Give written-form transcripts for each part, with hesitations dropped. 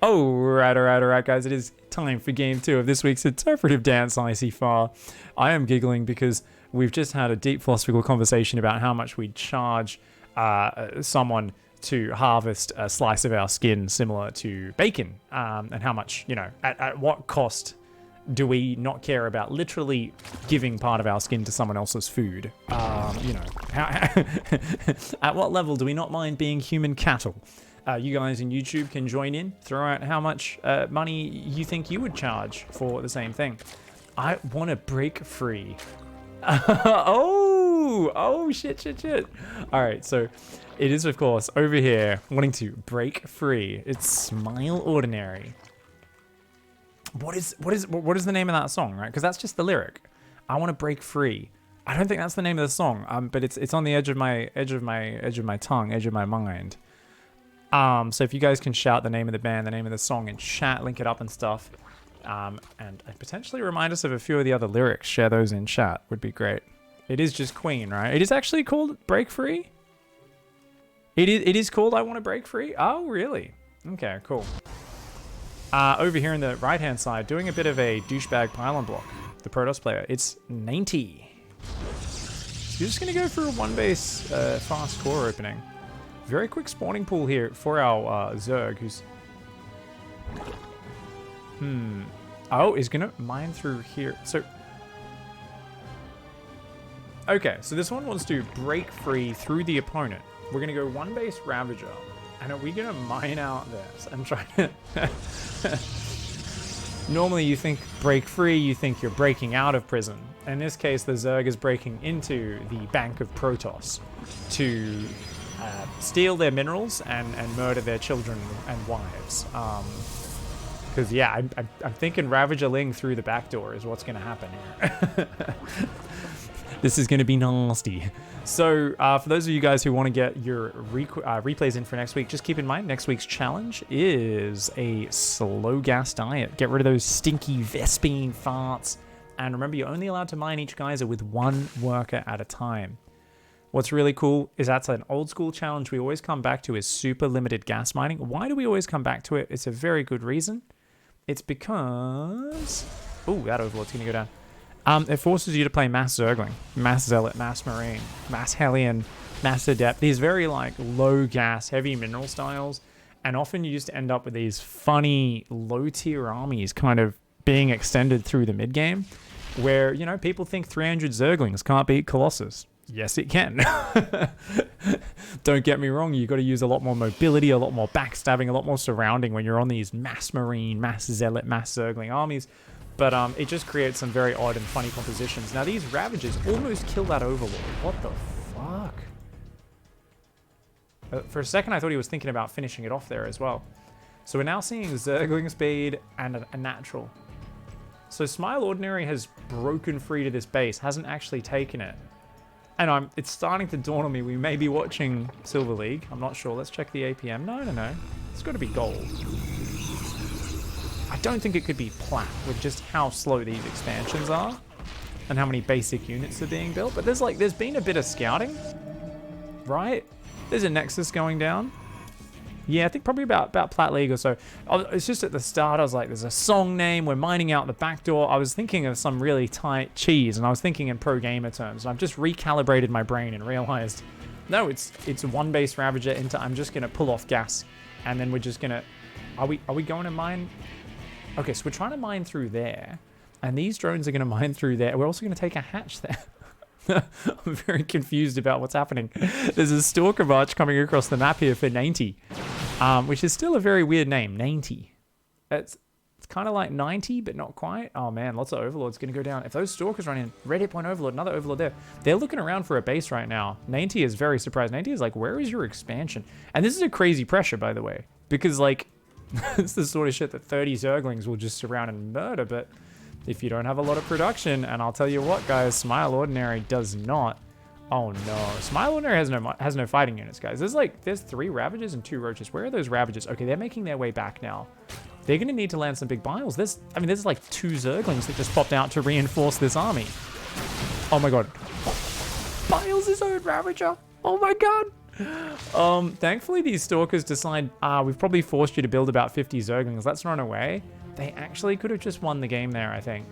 Alright, guys. It is time for game 2 of this week's interpretive dance, Icyfar. I am giggling because we've just had a deep philosophical conversation about how much we'd charge someone to harvest a slice of our skin similar to bacon, and how much, at what cost do we not care about literally giving part of our skin to someone else's food? At what level do we not mind being human cattle? You guys in YouTube can join in, throw out how much money you think you would charge for the same thing. I want to break free. oh, shit. All right, so it is, of course, over here wanting to break free. It's Smile Ordinary. What is the name of that song, right? Because that's just the lyric. I want to break free. I don't think that's the name of the song. But it's on the edge of my tongue, edge of my mind. So if you guys can shout the name of the band, the name of the song in chat, link it up and stuff, and potentially remind us of a few of the other lyrics, share those in chat, would be great. It is just Queen, right? It is actually called Break Free? It is called I Want to Break Free? Oh, really? Okay, cool. Over here on the right-hand side, doing a bit of a douchebag pylon block, the Protoss player, it's 90. So you're just going to go for a one-base fast core opening. Very quick spawning pool here for our Zerg, who's... Oh, is going to mine through here. So... Okay, so this one wants to break free through the opponent. We're going to go one base Ravager. And are we going to mine out this? I'm trying to... Normally you think break free, you think you're breaking out of prison. In this case, the Zerg is breaking into the Bank of Protoss to... steal their minerals and murder their children and wives. Because yeah, I'm thinking Ravager Ling through the back door is what's going to happen here. This is going to be nasty. So for those of you guys who want to get your replays in for next week, just keep in mind next week's challenge is a slow gas diet. Get rid of those stinky vespene farts. And remember, you're only allowed to mine each geyser with one worker at a time. What's really cool is that's an old school challenge we always come back to is super limited gas mining. Why do we always come back to it? It's a very good reason. It's because... Oh, that overlord's going to go down. It forces you to play Mass Zergling, Mass Zealot, Mass Marine, Mass Hellion, Mass Adept. These very low gas, heavy mineral styles. And often you just end up with these funny low tier armies kind of being extended through the mid game. Where, people think 300 Zerglings can't beat Colossus. Yes, it can. Don't get me wrong, you've got to use a lot more mobility, a lot more backstabbing, a lot more surrounding when you're on these Mass Marine, Mass Zealot, Mass Zergling armies. But it just creates some very odd and funny compositions. Now, these Ravagers almost kill that Overlord. What the fuck? For a second, I thought he was thinking about finishing it off there as well. So we're now seeing Zergling speed and a natural. So Smile Ordinary has broken free to this base, hasn't actually taken it. And it's starting to dawn on me, we may be watching Silver League. I'm not sure. Let's check the APM. No. It's got to be gold. I don't think it could be plat with just how slow these expansions are and how many basic units are being built. But there's been a bit of scouting, right? There's a Nexus going down. Yeah, I think probably about Plat League or so. It's just at the start, I was like, there's a song name, we're mining out the back door. I was thinking of some really tight cheese, and I was thinking in pro gamer terms. And I've just recalibrated my brain and realized, no, it's one base Ravager into, I'm just going to pull off gas. And then we're just going to, are we going to mine? Okay, so we're trying to mine through there. And these drones are going to mine through there. We're also going to take a hatch there. I'm very confused about what's happening. There's a Stalker March coming across the map here for 90, which is still a very weird name, 90. It's kind of like 90, but not quite. Oh man, lots of Overlords going to go down. If those Stalkers run in, red hit point Overlord, another Overlord there. They're looking around for a base right now. 90 is very surprised. 90 is like, where is your expansion? And this is a crazy pressure, by the way, because it's the sort of shit that 30 Zerglings will just surround and murder, but if you don't have a lot of production, and I'll tell you what, guys, Smile Ordinary does not. Oh no, Smile Ordinary has no fighting units, guys. There's 3 Ravagers and 2 Roaches. Where are those Ravagers? Okay, they're making their way back now. They're gonna need to land some big biles. There's 2 Zerglings that just popped out to reinforce this army. Oh my god. Biles' own Ravager. Oh my god. Thankfully these stalkers decide, we've probably forced you to build about 50 zerglings. Let's run away. They actually could have just won the game there, I think.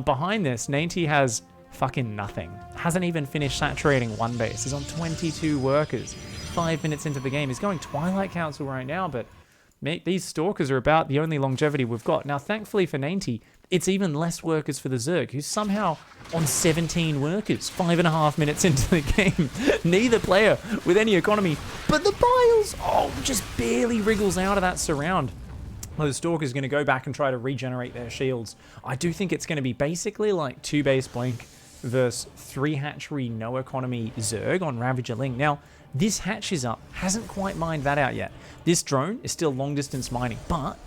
Behind this, Nainty has fucking nothing. Hasn't even finished saturating one base. He's on 22 workers. 5 minutes into the game. He's going Twilight Council right now, but these stalkers are about the only longevity we've got. Now, thankfully for Nainty, it's even less workers for the Zerg, who's somehow on 17 workers, 5.5 minutes into the game. Neither player with any economy, but the Biles, just barely wriggles out of that surround. The Stalker's going to go back and try to regenerate their shields. I do think it's going to be basically like 2 base Blink versus 3 hatchery no economy Zerg on Ravager Ling. Now, this hatch is up. Hasn't quite mined that out yet. This drone is still long distance mining, but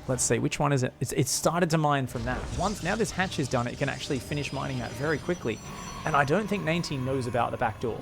let's see, which one is it? It's started to mine from that. Now this hatch is done, it can actually finish mining that very quickly. And I don't think Nainty knows about the back door.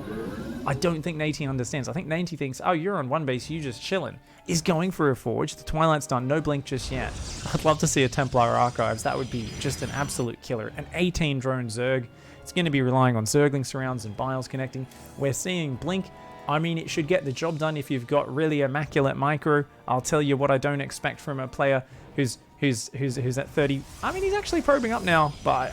I don't think Nainty understands. I think Nainty thinks, oh, you're on one base, you just chilling. Is going for a forge. The Twilight's done, no blink just yet. I'd love to see a Templar Archives. That would be just an absolute killer. An 18 drone Zerg. It's going to be relying on Zergling surrounds and Biles connecting. We're seeing blink. I mean, it should get the job done if you've got really immaculate micro. I'll tell you what I don't expect from a player who's at 30. I mean, he's actually probing up now, but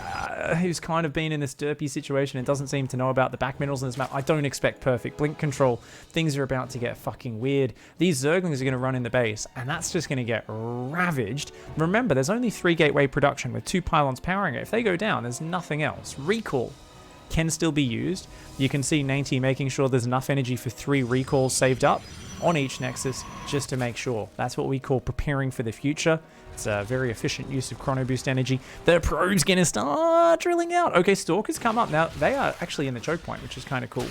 who's kind of been in this derpy situation and doesn't seem to know about the back minerals in this map. I don't expect perfect blink control. Things are about to get fucking weird. These Zerglings are going to run in the base, and that's just going to get ravaged. Remember, there's only 3 gateway production with 2 pylons powering it. If they go down, there's nothing else. Recall can still be used. You can see Nainty making sure there's enough energy for 3 recalls saved up on each Nexus just to make sure. That's what we call preparing for the future. It's a very efficient use of chrono boost energy. The probe's gonna start drilling out. Okay, Stalkers come up. Now, they are actually in the choke point, which is kind of cool.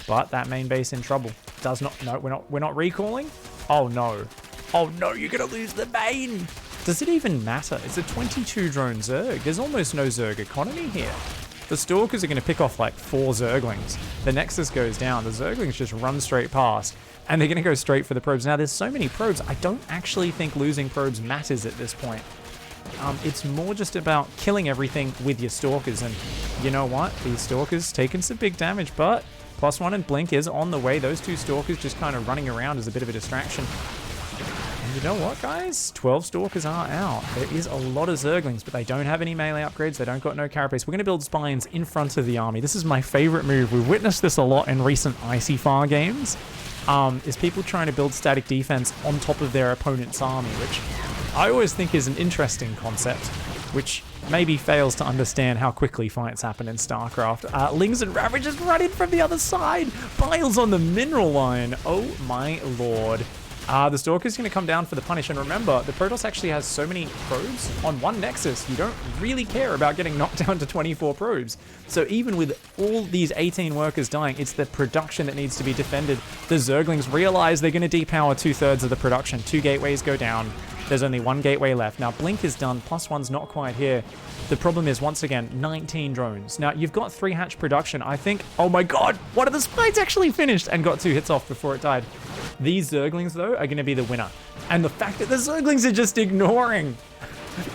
But that main base in trouble. Does not, no, we're not recalling. Oh no. Oh no, you're gonna lose the main. Does it even matter? It's a 22 drone Zerg. There's almost no Zerg economy here. The Stalkers are going to pick off like 4 Zerglings. The Nexus goes down. The Zerglings just run straight past. And they're going to go straight for the probes. Now, there's so many probes. I don't actually think losing probes matters at this point. It's more just about killing everything with your Stalkers. And you know what? These Stalkers taking some big damage. But +1 and Blink is on the way. Those 2 Stalkers just kind of running around as a bit of a distraction. And you know what, guys? 12 Stalkers are out. There is a lot of Zerglings, but they don't have any melee upgrades. They don't got no carapace. We're going to build spines in front of the army. This is my favorite move. We've witnessed this a lot in recent Icyfar games. Is people trying to build static defense on top of their opponent's army, which I always think is an interesting concept, which maybe fails to understand how quickly fights happen in StarCraft. Lings and Ravagers running from the other side. Biles on the mineral line. Oh my lord. The Stalker's going to come down for the punish, and remember, the Protoss actually has so many probes on one Nexus, you don't really care about getting knocked down to 24 probes. So even with all these 18 workers dying, it's the production that needs to be defended. The Zerglings realize they're going to depower 2/3 of the production. 2 gateways go down. There's only 1 gateway left. Now, Blink is done, +1's not quite here. The problem is, once again, 19 drones. Now, you've got 3 hatch production. I think, oh my god, one of the spines actually finished and got 2 hits off before it died. These Zerglings, though, are going to be the winner. And the fact that the Zerglings are just ignoring.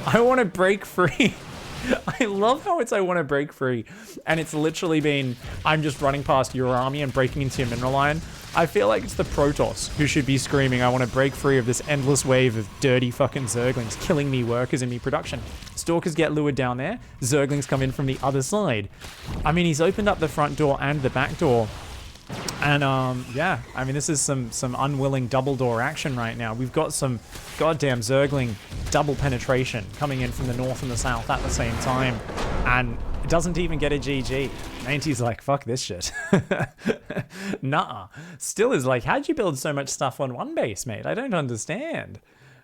I want to break free. I love how it's I want to break free. And it's literally been, I'm just running past your army and breaking into your mineral line. I feel like it's the Protoss who should be screaming, I want to break free of this endless wave of dirty fucking Zerglings killing me workers and me production. Stalkers get lured down there. Zerglings come in from the other side. I mean, he's opened up the front door and the back door. And yeah, I mean, this is some unwilling double door action right now. We've got some goddamn Zergling double penetration coming in from the north and the south at the same time, and it doesn't even get a GG. Nainty's like, fuck this shit. Nuh-uh. Still is like, how'd you build so much stuff on one base, mate? I don't understand.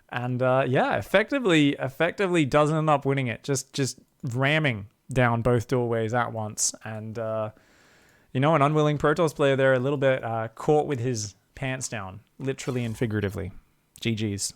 And yeah, effectively does end up winning it. Just ramming down both doorways at once. And you know, an unwilling Protoss player there, a little bit caught with his pants down, literally and figuratively. GG's.